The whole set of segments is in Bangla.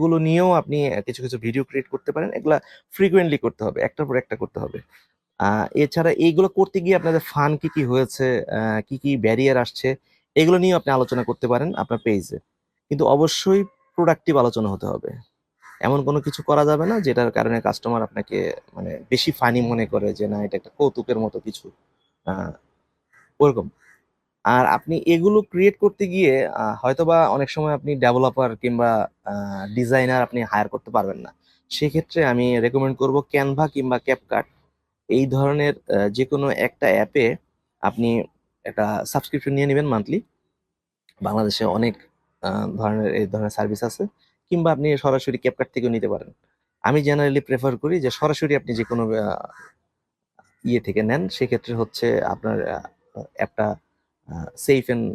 গুলো নিয়েও আপনি কিছু কিছু ভিডিও ক্রিয়েট করতে পারেন। এগুলা ফ্রিকোয়েন্টলি করতে হবে, একটার পর একটা করতে হবে। এছাড়া এইগুলো করতে গিয়ে আপনাদের ফান কি কি হয়েছে, কি কি ব্যারিয়ার আসছে, এগুলো নিয়ে আপনি আলোচনা করতে পারেন আপনার পেজে। কিন্তু অবশ্যই প্রোডাক্টিভ আলোচনা হতে হবে। এমন কোনো কিছু করা যাবে না যেটার কারণে কাস্টমার আপনাকে মানে বেশি ফানি মনে করে যে না এটা একটা কৌতুকের মতো কিছু, আহ, ওরকম। আর আপনি এগুলো ক্রিয়েট করতে গিয়ে হয়তোবা অনেক সময় আপনি ডেভেলপার কিংবা ডিজাইনার আপনি হায়ার করতে পারবেন না। সেক্ষেত্রে আমি রেকমেন্ড করব ক্যানভা কিংবা ক্যাপকাট, এই ধরনের যে কোনো একটা অ্যাপে আপনি একটা সাবস্ক্রিপশন নিয়ে নেবেন মান্থলি। বাংলাদেশে অনেক ধরনের এই ধরনের সার্ভিস আছে, কিংবা আপনি সরাসরি ক্যাপকাট থেকেও নিতে পারেন। আমি জেনারেলি প্রেফার করি যে সরাসরি আপনি যে কোনো ইয়ে থেকে নেন, সেক্ষেত্রে হচ্ছে আপনার অ্যাপটা সেফ এন্ড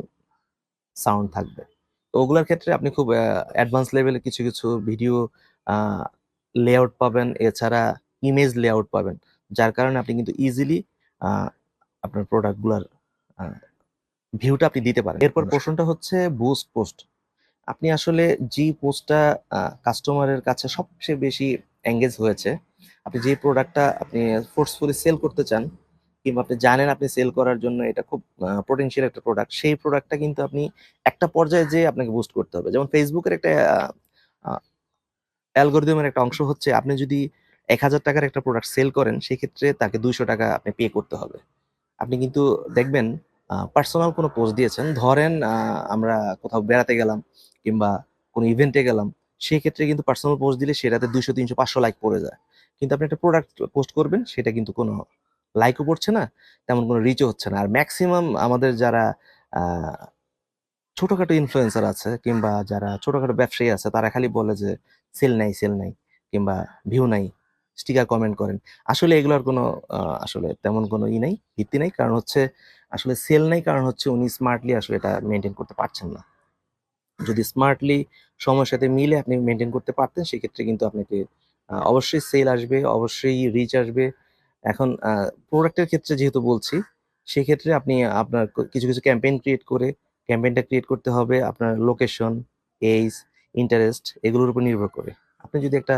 সাউন্ড থাকবে। তো ওগুলোর ক্ষেত্রে আপনি খুব অ্যাডভান্স লেভেলে কিছু কিছু ভিডিও লেআউট পাবেন, এছাড়া ইমেজ লেআউট পাবেন, যার কারণে আপনি কিন্তু ইজিলি আপনার প্রোডাক্টগুলোর ভিউটা আপনি দিতে পারেন। এরপর প্রশ্নটা হচ্ছে বুস্ট পোস্ট। আপনি আসলে যে পোস্টটা কাস্টমারের কাছে সবচেয়ে বেশি এঙ্গেজ হয়েছে, আপনি যে প্রোডাক্টটা আপনি ফোর্সফুলি সেল করতে চান, কিংবা আপনি জানেন আপনি সেল করার জন্য এটা খুব পোটেনশিয়াল একটা প্রোডাক্ট, সেই প্রোডাক্টটা কিন্তু আপনি একটা পর্যায়ে যেয়ে আপনাকে বুস্ট করতে হবে। যেমন ফেসবুকের একটা অ্যালগোরিদমের একটা অংশ হচ্ছে আপনি যদি 1,000 টাকার একটা প্রোডাক্ট সেল করেন, সেক্ষেত্রে তাকে 200 টাকা আপনি পে করতে হবে। আপনি কিন্তু দেখবেন পার্সোনাল কোনো পোস্ট দিয়েছেন, ধরেন আমরা কোথাও বেড়াতে গেলাম কিংবা কোনো ইভেন্টে গেলাম, সেই ক্ষেত্রে কিন্তু পার্সোনাল পোস্ট দিলে সেটাতে 200, 300, 500 লাইক পড়ে যায়। কিন্তু আপনি একটা প্রোডাক্ট পোস্ট করবেন, সেটা কিন্তু কোনো লাইকও পড়ছে না, তেমন কোনো রিচও হচ্ছে না। আর ম্যাক্সিমাম আমাদের যারা আহ, ছোটখাটো ইনফ্লুয়েন্সার আছে কিংবা যারা ছোটখাটো ব্যবসায়ী আছে, তারা খালি বলে যে সেল নাই, সেল নাই, কিংবা ভিউ নাই, স্টিকার কমেন্ট করেন। আসলে এগুলোর কোনো আসলে তেমন কোনো ই নাই, ভিত্তি নাই। কারণ হচ্ছে আসলে সেল নাই, কারণ হচ্ছে উনি স্মার্টলি আসলে এটা মেনটেন করতে পারছেন না। যদি স্মার্টলি সময়ের সাথে মিলে আপনি মেনটেন করতে পারতেন, সেক্ষেত্রে কিন্তু আপনাকে অবশ্যই সেল আসবে, অবশ্যই রিচ আসবে। এখন প্রোডাক্টের ক্ষেত্রে যেহেতু বলছি, সেক্ষেত্রে আপনি আপনার কিছু কিছু ক্যাম্পেইন ক্রিয়েট করে, ক্যাম্পেইনটা ক্রিয়েট করতে হবে আপনার লোকেশন, এজ, ইন্টারেস্ট এগুলোর উপর নির্ভর করে। আপনি যদি একটা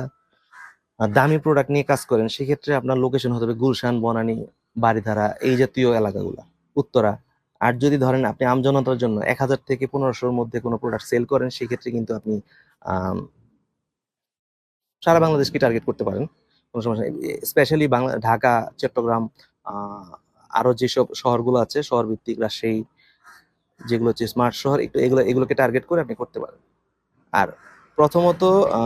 দামি প্রোডাক্ট নিয়ে কাজ করেন, সেক্ষেত্রে আপনার লোকেশন হতে হবে গুলশান, বনানী, বারিধারা, এই জাতীয় এলাকাগুলা, উত্তরা। আর যদি ধরেন আপনি আমজনতার জন্য 1,000 থেকে 1,500-র মধ্যে কোনো প্রোডাক্ট সেল করেন, সেক্ষেত্রে কিন্তু আপনি আম, সারা বাংলাদেশকে টার্গেট করতে পারেন, কোনো সমস্যা নেই। স্পেশালি বাংলা, ঢাকা, চট্টগ্রাম, আহ, আরো যেসব শহরগুলো আছে শহর ভিত্তিক, রাজশাহী, যেগুলো হচ্ছে স্মার্ট শহর, একটু এগুলোকে টার্গেট করে আপনি করতে পারেন। আর প্রথমত